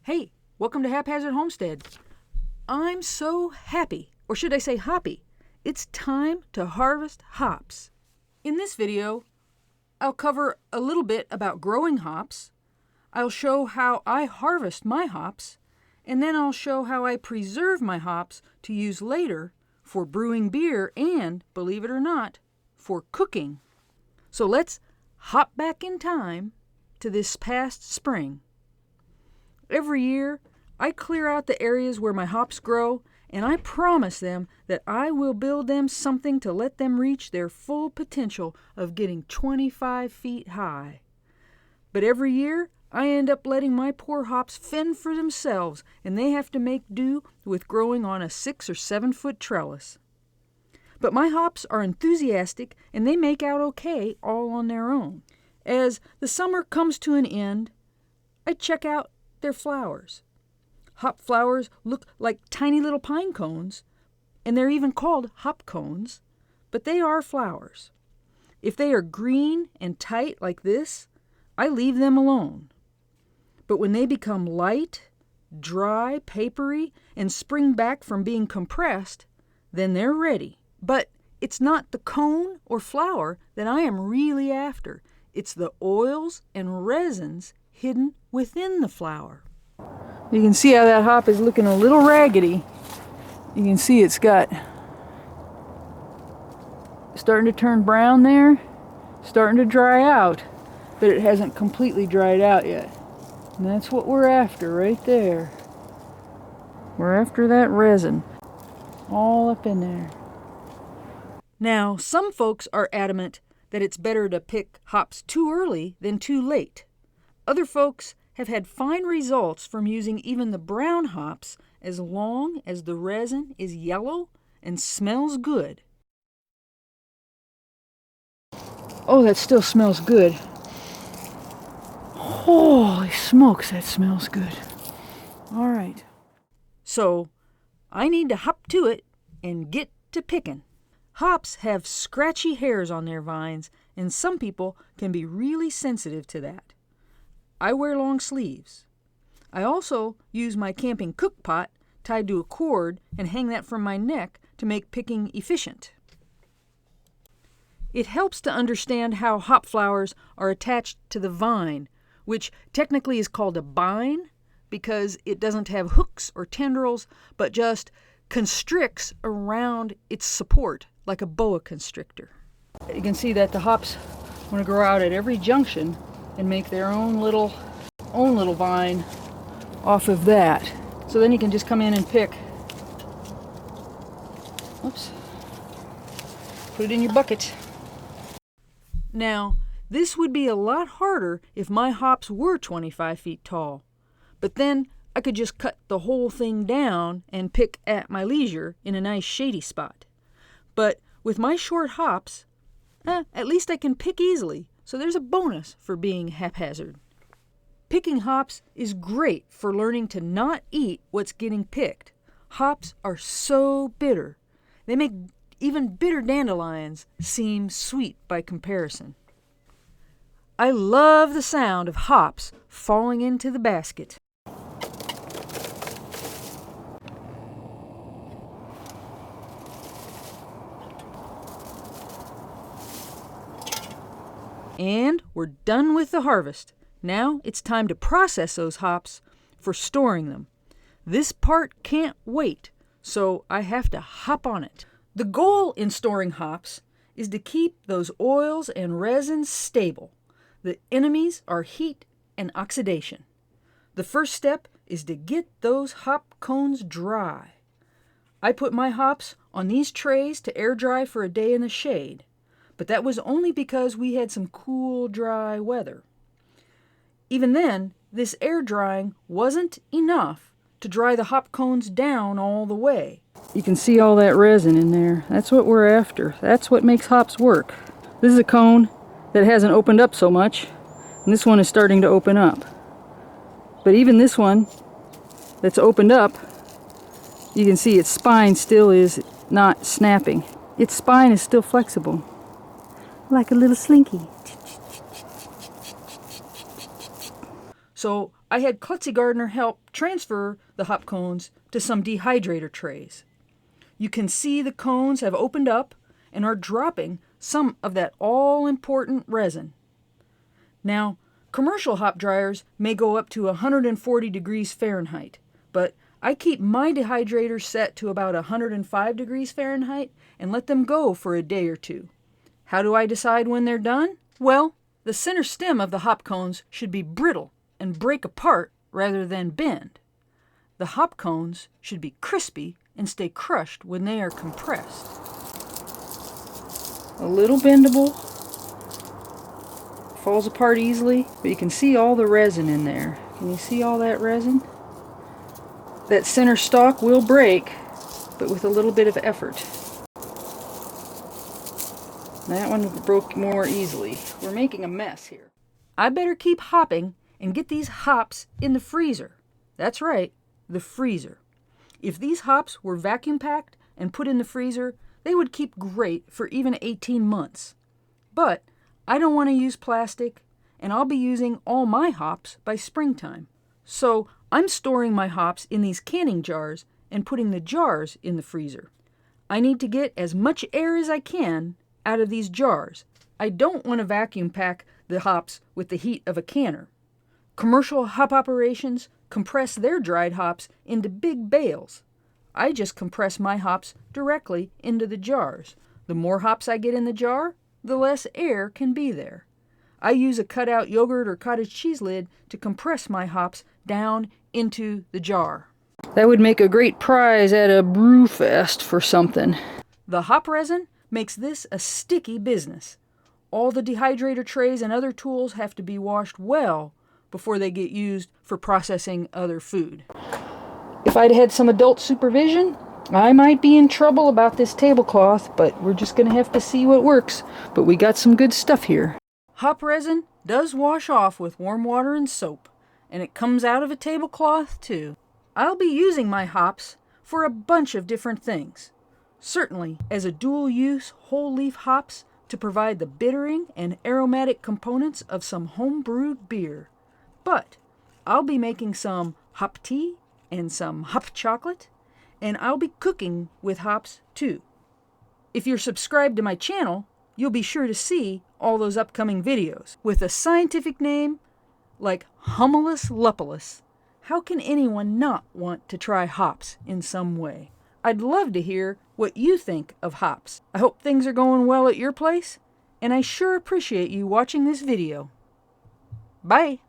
Hey, welcome to Haphazard Homestead. I'm so happy, or should I say hoppy. It's time to harvest hops. In this video, I'll cover a little bit about growing hops. I'll show how I harvest my hops, and then I'll show how I preserve my hops to use later for brewing beer and, believe it or not, for cooking. So let's hop back in time to this past spring. Every year, I clear out the areas where my hops grow, and I promise them that I will build them something to let them reach their full potential of getting 25 feet high. But every year, I end up letting my poor hops fend for themselves, and they have to make do with growing on a 6 or 7 foot trellis. But my hops are enthusiastic, and they make out okay all on their own. As the summer comes to an end, I check out their flowers. Hop flowers look like tiny little pine cones, and they're even called hop cones, but they are flowers. If they are green and tight like this, I leave them alone. But when they become light, dry, papery, and spring back from being compressed, then they're ready. But it's not the cone or flower that I am really after. It's the oils and resins hidden within the flower. You can see how that hop is looking a little raggedy. You can see it's starting to turn brown there, starting to dry out, but it hasn't completely dried out yet. And that's what we're after right there. We're after that resin, all up in there. Now, some folks are adamant that it's better to pick hops too early than too late. Other folks have had fine results from using even the brown hops as long as the resin is yellow and smells good. Oh, that still smells good. Holy smokes, that smells good. All right. So, I need to hop to it and get to picking. Hops have scratchy hairs on their vines, and some people can be really sensitive to that. I wear long sleeves. I also use my camping cook pot tied to a cord and hang that from my neck to make picking efficient. It helps to understand how hop flowers are attached to the vine, which technically is called a bine because it doesn't have hooks or tendrils, but just constricts around its support like a boa constrictor. You can see that the hops want to grow out at every junction and make their own little vine off of that. So then you can just come in and pick. Oops. Put it in your bucket. Now, this would be a lot harder if my hops were 25 feet tall. But then I could just cut the whole thing down and pick at my leisure in a nice shady spot. But with my short hops, at least I can pick easily. So there's a bonus for being haphazard. Picking hops is great for learning to not eat what's getting picked. Hops are so bitter. They make even bitter dandelions seem sweet by comparison. I love the sound of hops falling into the basket. And we're done with the harvest. Now it's time to process those hops for storing them. This part can't wait, so I have to hop on it. The goal in storing hops is to keep those oils and resins stable. The enemies are heat and oxidation. The first step is to get those hop cones dry. I put my hops on these trays to air dry for a day in the shade. But that was only because we had some cool, dry weather. Even then, this air drying wasn't enough to dry the hop cones down all the way. You can see all that resin in there. That's what we're after. That's what makes hops work. This is a cone that hasn't opened up so much, and this one is starting to open up. But even this one that's opened up, you can see its spine still is not snapping. Its spine is still flexible. Like a little slinky. So I had Klutzy Gardener help transfer the hop cones to some dehydrator trays. You can see the cones have opened up and are dropping some of that all-important resin. Now, commercial hop dryers may go up to 140 degrees Fahrenheit, but I keep my dehydrators set to about 105 degrees Fahrenheit and let them go for a day or two. How do I decide when they're done? Well, the center stem of the hop cones should be brittle and break apart rather than bend. The hop cones should be crispy and stay crushed when they are compressed. A little bendable, falls apart easily, but you can see all the resin in there. Can you see all that resin? That center stalk will break, but with a little bit of effort. That one broke more easily. We're making a mess here. I better keep hopping and get these hops in the freezer. That's right, the freezer. If these hops were vacuum packed and put in the freezer, they would keep great for even 18 months. But I don't want to use plastic, and I'll be using all my hops by springtime. So I'm storing my hops in these canning jars and putting the jars in the freezer. I need to get as much air as I can out of these jars. I don't want to vacuum pack the hops with the heat of a canner. Commercial hop operations compress their dried hops into big bales. I just compress my hops directly into the jars. The more hops I get in the jar, the less air can be there. I use a cutout yogurt or cottage cheese lid to compress my hops down into the jar. That would make a great prize at a brew fest for something. The hop resin makes this a sticky business. All the dehydrator trays and other tools have to be washed well before they get used for processing other food. If I'd had some adult supervision, I might be in trouble about this tablecloth, but we're just going to have to see what works. But we got some good stuff here. Hop resin does wash off with warm water and soap, and it comes out of a tablecloth too. I'll be using my hops for a bunch of different things. Certainly as a dual-use whole-leaf hops to provide the bittering and aromatic components of some home-brewed beer. But I'll be making some hop tea and some hop chocolate, and I'll be cooking with hops too. If you're subscribed to my channel, you'll be sure to see all those upcoming videos. With a scientific name like Humulus lupulus, how can anyone not want to try hops in some way? I'd love to hear what you think of hops. I hope things are going well at your place, and I sure appreciate you watching this video. Bye!